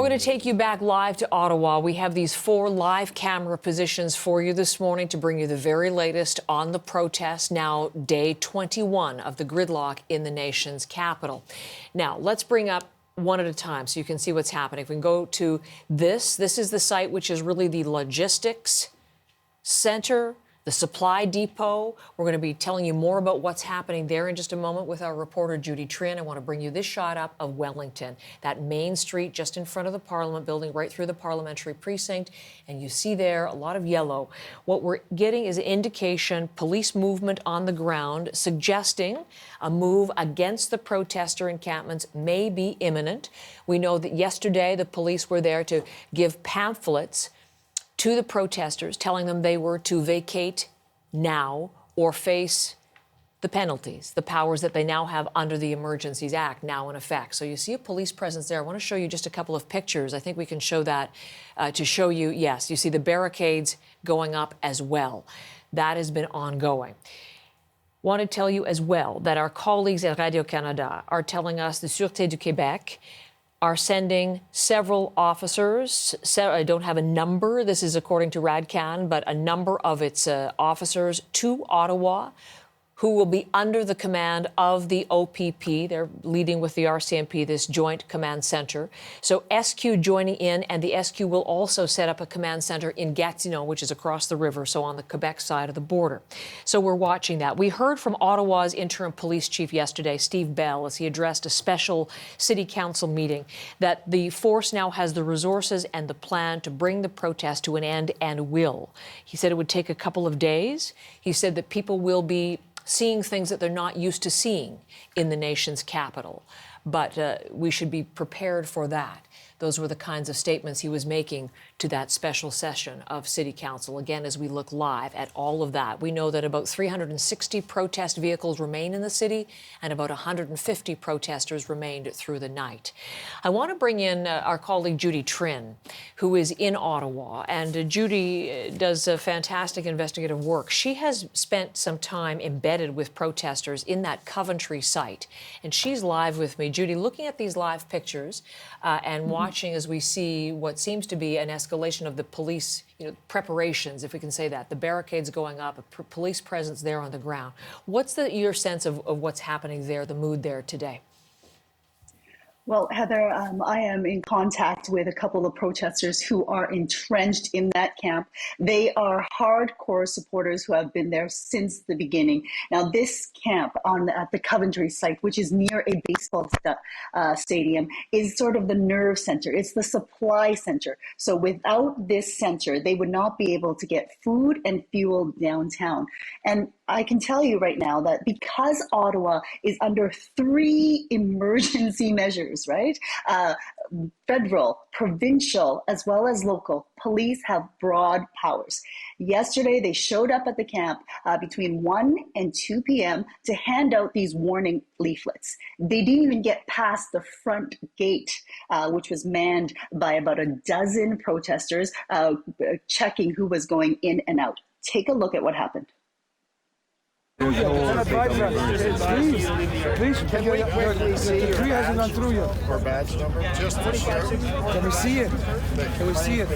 We're going to take you back live to Ottawa. We have these 4 live camera positions for you this morning to bring you the very latest on the protest, now day 21 of the gridlock in the nation's capital. Now, let's bring up one at a time so you can see what's happening. If we can go to this is the site which is really the logistics center, the supply depot. We're going to be telling you more about what's happening there in just a moment with our reporter, Judy Trinh. I want to bring you this shot up of Wellington, that main street just in front of the Parliament building, right through the parliamentary precinct. And you see there a lot of yellow. What we're getting is an indication, police movement on the ground, suggesting a move against the protester encampments may be imminent. We know that yesterday the police were there to give pamphlets to the protesters, telling them they were to vacate now or face the penalties, the powers that they now have under the Emergencies Act now in effect. So you see a police presence there. I want to show you just a couple of pictures. I think we can show that to show you, yes, you see the barricades going up as well. That has been ongoing. Want to tell you as well that our colleagues at Radio-Canada are telling us the Sûreté du Québec are sending several officers. I don't have a number. This is according to RADCAN, but a number of its officers to Ottawa who will be under the command of the OPP. They're leading with the RCMP, this joint command center. So SQ joining in, and the SQ will also set up a command center in Gatineau, which is across the river, so on the Quebec side of the border. So we're watching that. We heard from Ottawa's interim police chief yesterday, Steve Bell, as he addressed a special city council meeting, that the force now has the resources and the plan to bring the protest to an end and will. He said it would take a couple of days. He said that people will be seeing things that they're not used to seeing in the nation's capital. But we should be prepared for that. Those were the kinds of statements he was making to that special session of City Council. Again, as we look live at all of that, we know that about 360 protest vehicles remain in the city and about 150 protesters remained through the night. I want to bring in our colleague Judy Trinh, who is in Ottawa. And Judy does fantastic investigative work. She has spent some time embedded with protesters in that Coventry site. And she's live with me. Judy, looking at these live pictures and watching as we see what seems to be an escalation of the police, preparations, if we can say that, the barricades going up, a police presence there on the ground. What's your sense of what's happening there, the mood there today? Well, Heather, I am in contact with a couple of protesters who are entrenched in that camp. They are hardcore supporters who have been there since the beginning. Now, this camp at the Coventry site, which is near a baseball stadium, is sort of the nerve center. It's the supply center. So without this center, they would not be able to get food and fuel downtown. And I can tell you right now that because Ottawa is under 3 emergency measures, right? Federal, provincial, as well as local, police have broad powers. Yesterday, they showed up at the camp between 1 and 2 p.m. to hand out these warning leaflets. They didn't even get past the front gate, which was manned by about a dozen protesters checking who was going in and out. Take a look at what happened. Please, can the tree hasn't gone through yet. Or badge number, just for sure. Can we see it? Can we see it?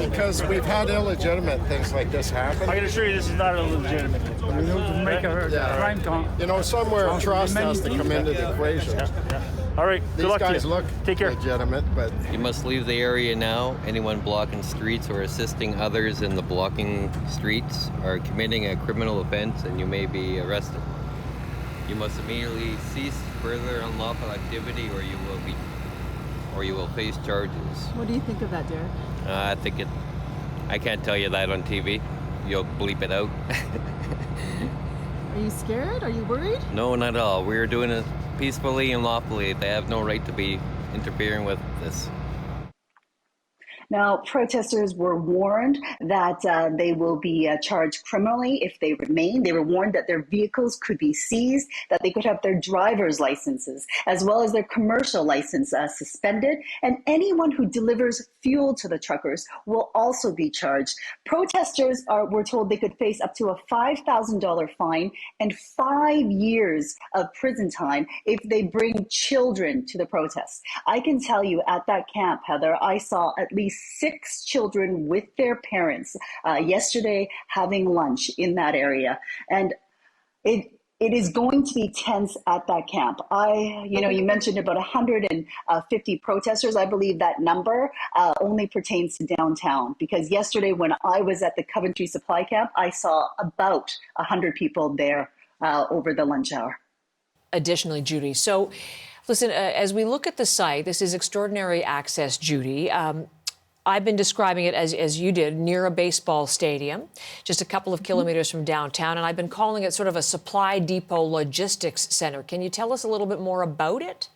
Because we've had illegitimate things like this happen. I can assure you this is not illegitimate. We need to make a crime count. Somewhere trust has to come into the equation. All right, good luck to you. These guys look Take care. legitimate, but... You must leave the area now. Anyone blocking streets or assisting others in the blocking streets are committing a criminal offense and you may be arrested. You must immediately cease further unlawful activity or you will face charges. What do you think of that, Derek? I can't tell you that on TV. You'll bleep it out. Are you scared? Are you worried? No, not at all. We're doing it peacefully and lawfully. They have no right to be interfering with this. Now, protesters were warned that they will be charged criminally if they remain. They were warned that their vehicles could be seized, that they could have their driver's licenses, as well as their commercial license suspended. And anyone who delivers fuel to the truckers will also be charged. Protesters were told they could face up to a $5,000 fine and 5 years of prison time if they bring children to the protests. I can tell you at that camp, Heather, I saw at least 6 children with their parents yesterday having lunch in that area. And it is going to be tense at that camp. You mentioned about 150 protesters. I believe that number only pertains to downtown, because yesterday when I was at the Coventry Supply Camp, I saw about 100 people there over the lunch hour. Additionally, Judy, so listen, as we look at the site, this is extraordinary access, Judy. I've been describing it as you did, near a baseball stadium, just a couple of kilometers from downtown, and I've been calling it sort of a supply depot logistics center. Can you tell us a little bit more about it?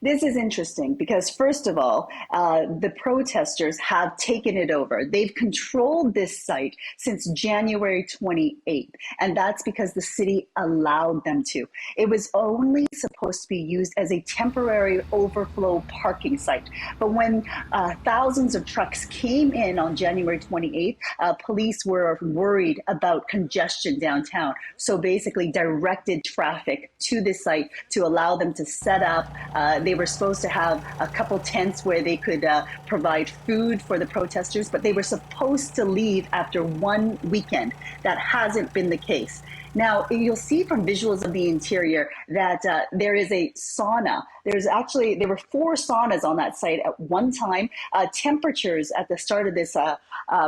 This is interesting because, first of all, the protesters have taken it over. They've controlled this site since January 28th, and that's because the city allowed them to. It was only supposed to be used as a temporary overflow parking site. But when thousands of trucks came in on January 28th, police were worried about congestion downtown. So basically directed traffic to this site to allow them to set up. They were supposed to have a couple tents where they could provide food for the protesters, but they were supposed to leave after one weekend. That hasn't been the case. Now, you'll see from visuals of the interior that there is a sauna. There were 4 saunas on that site at one time. Temperatures at the start of this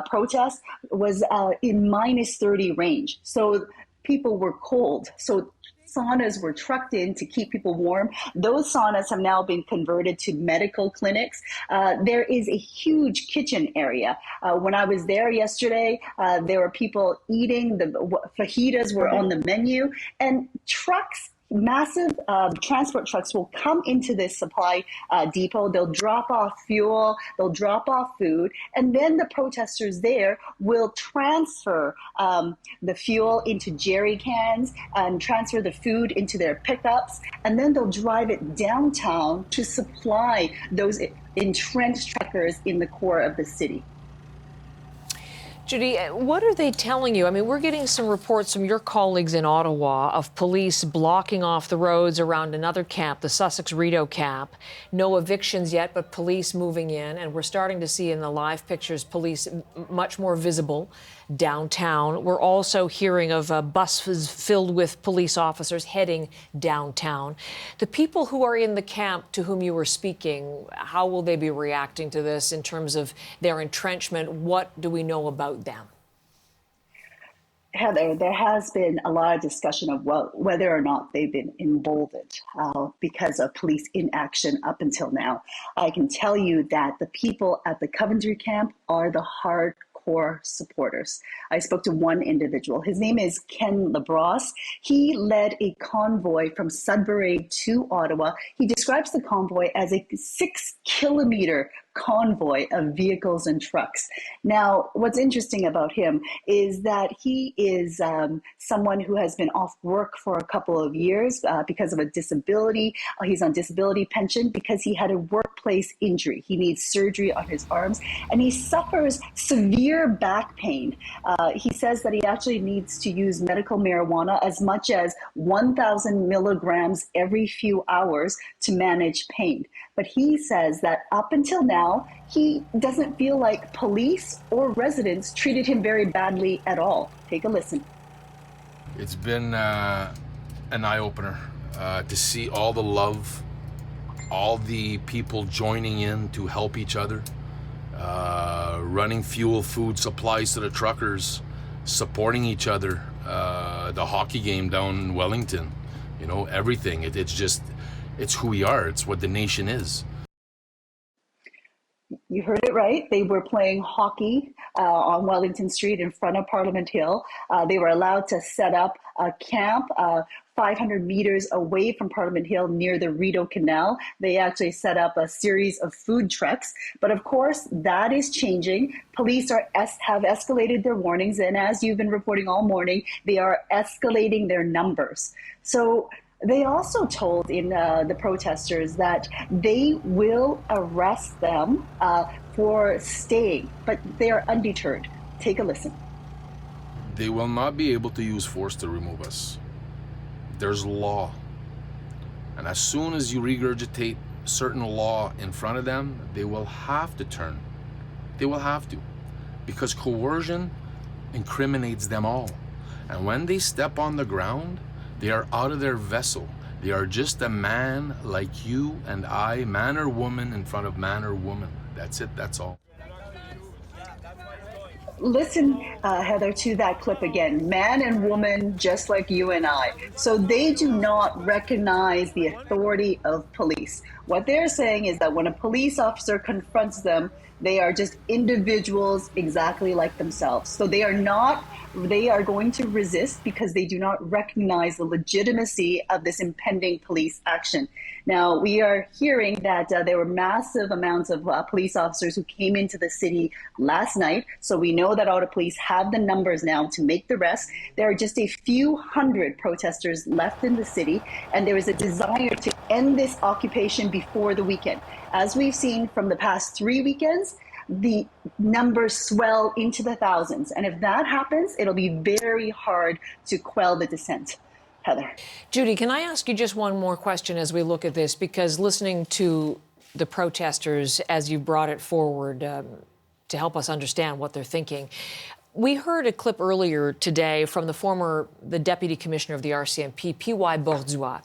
protest was in minus 30 range. So people were cold. So saunas were trucked in to keep people warm. Those saunas have now been converted to medical clinics. There is a huge kitchen area. When I was there yesterday, there were people eating. The fajitas were on the menu, and trucks, massive transport trucks will come into this supply depot. They'll drop off fuel, they'll drop off food, and then the protesters there will transfer the fuel into jerry cans and transfer the food into their pickups, and then they'll drive it downtown to supply those entrenched truckers in the core of the city. Judy, what are they telling you? I mean, we're getting some reports from your colleagues in Ottawa of police blocking off the roads around another camp, the Sussex Rideau camp. No evictions yet, but police moving in. And we're starting to see in the live pictures police much more visible downtown. We're also hearing of buses filled with police officers heading downtown. The people who are in the camp to whom you were speaking, how will they be reacting to this in terms of their entrenchment? What do we know about them? Heather, there has been a lot of discussion of whether or not they've been emboldened because of police inaction up until now. I can tell you that the people at the Coventry camp are the hardcore supporters. I spoke to one individual. His name is Ken LaBrosse. He led a convoy from Sudbury to Ottawa. He describes the convoy as a 6-kilometer convoy of vehicles and trucks. Now, what's interesting about him is that he is someone who has been off work for a couple of years because of a disability. He's on disability pension because he had a workplace injury. He needs surgery on his arms, and he suffers severe back pain. He says that he actually needs to use medical marijuana as much as 1,000 milligrams every few hours to manage pain. But he says that up until now, he doesn't feel like police or residents treated him very badly at all. Take a listen. It's been an eye-opener to see all the love, all the people joining in to help each other, running fuel, food, supplies to the truckers, supporting each other, the hockey game down in Wellington, you know, everything. It's who we are. It's what the nation is. You heard it right. They were playing hockey on Wellington Street in front of Parliament Hill. They were allowed to set up a camp 500 meters away from Parliament Hill near the Rideau Canal. They actually set up a series of food trucks. But of course, that is changing. Police have escalated their warnings. And as you've been reporting all morning, they are escalating their numbers. So they also told in the protesters that they will arrest them for staying, but they are undeterred. Take a listen. They will not be able to use force to remove us. There's law. And as soon as you regurgitate certain law in front of them, they will have to turn. They will have to. Because coercion incriminates them all. And when they step on the ground, they are out of their vessel. They are just a man like you and I, man or woman in front of man or woman. That's it, that's all. Listen, Heather, to that clip again. Man and woman just like you and I. So they do not recognize the authority of police. What they're saying is that when a police officer confronts them, they are just individuals exactly like themselves. So they are going to resist because they do not recognize the legitimacy of this impending police action. Now, we are hearing that there were massive amounts of police officers who came into the city last night. So we know that Ottawa Police have the numbers now to make the rest. There are just a few hundred protesters left in the city, and there is a desire to end this occupation before the weekend. As we've seen from the past 3 weekends, the numbers swell into the thousands. And if that happens, it'll be very hard to quell the dissent. Heather. Judy, can I ask you just one more question as we look at this? Because listening to the protesters as you brought it forward to help us understand what they're thinking, we heard a clip earlier today from the Deputy Commissioner of the RCMP, P.Y. Borduas,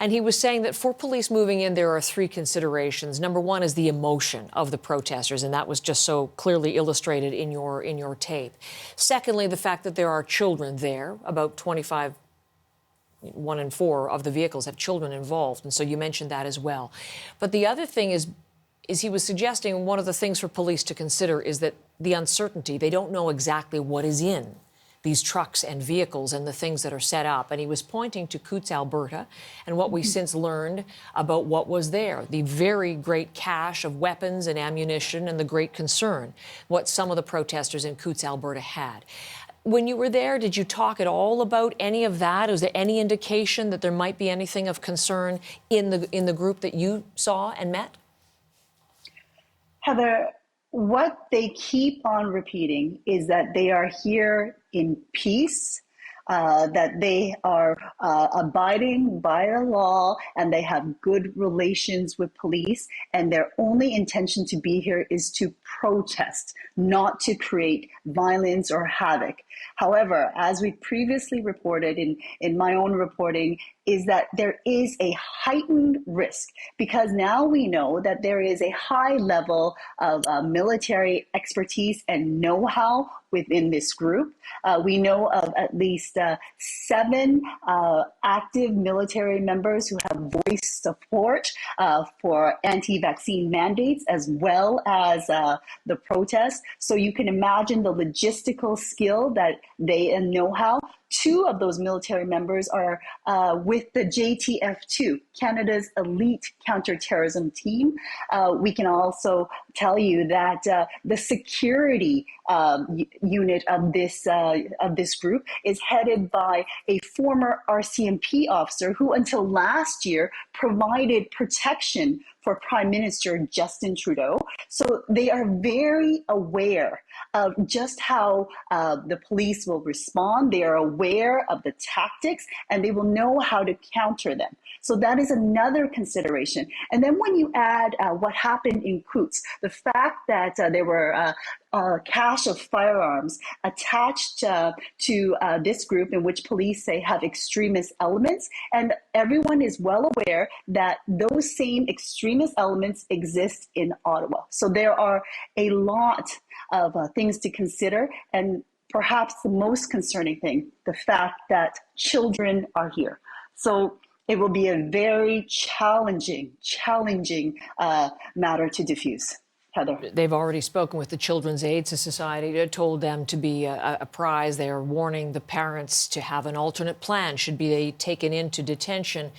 and he was saying that for police moving in, there are 3 considerations. Number 1 is the emotion of the protesters, and that was just so clearly illustrated in your tape. Secondly, the fact that there are children there, about 25, 1 in 4 of the vehicles have children involved, and so you mentioned that as well. But the other thing is he was suggesting one of the things for police to consider is that the uncertainty. They don't know exactly what is in these trucks and vehicles and the things that are set up. And he was pointing to Coutts, Alberta, and what we've since learned about what was there, the very great cache of weapons and ammunition and the great concern, what some of the protesters in Coutts, Alberta had. When you were there, did you talk at all about any of that? Was there any indication that there might be anything of concern in the group that you saw and met? Heather, what they keep on repeating is that they are here in peace, that they are abiding by the law, and they have good relations with police, and their only intention to be here is to protest, not to create violence or havoc. However, as we previously reported in my own reporting, is that there is a heightened risk because now we know that there is a high level of military expertise and know-how within this group. We know of at least 7 active military members who have voiced support for anti-vaccine mandates as well as the protests. So you can imagine the logistical skill that they and know-how. 2 of those military members are with the JTF2, Canada's elite counterterrorism team. We can also tell you that the security unit of this group is headed by a former RCMP officer who until last year provided protection for Prime Minister Justin Trudeau. So they are very aware of just how the police will respond. They are aware of the tactics and they will know how to counter them. So that is another consideration. And then when you add what happened in Coutts, the fact that there were a cache of firearms attached to this group in which police say have extremist elements. And everyone is well aware that those same extremist elements exist in Ottawa. So there are a lot of things to consider. And perhaps the most concerning thing, the fact that children are here. So it will be a very challenging matter to diffuse. Heather. They've already spoken with the Children's Aid Society, told them to be apprised. They are warning the parents to have an alternate plan should be taken into detention,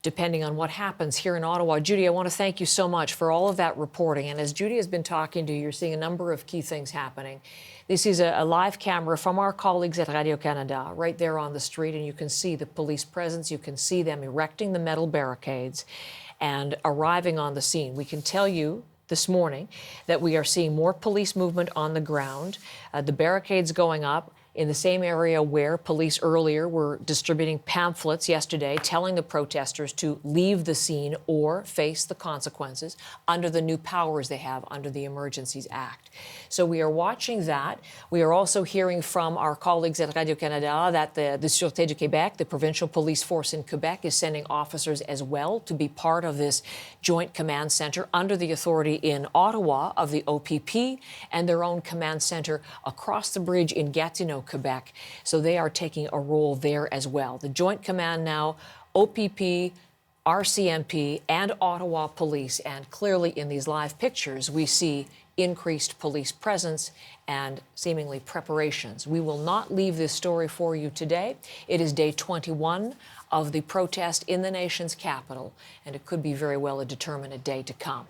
depending on what happens here in Ottawa. Judy, I want to thank you so much for all of that reporting. And as Judy has been talking to you, you're seeing a number of key things happening. This is a live camera from our colleagues at Radio-Canada right there on the street, and you can see the police presence. You can see them erecting the metal barricades and arriving on the scene. We can tell you this morning that we are seeing more police movement on the ground, the barricades going up in the same area where police earlier were distributing pamphlets yesterday telling the protesters to leave the scene or face the consequences under the new powers they have under the Emergencies Act. So we are watching that. We are also hearing from our colleagues at Radio-Canada that the Sûreté du Québec, the provincial police force in Quebec, is sending officers as well to be part of this joint command center under the authority in Ottawa of the OPP and their own command center across the bridge in Gatineau, Quebec. So they are taking a role there as well. The joint command now, OPP, RCMP, and Ottawa Police. And clearly in these live pictures, we see increased police presence and seemingly preparations. We will not leave this story for you today. It is day 21 of the protest in the nation's capital, and it could be very well a determinate day to come.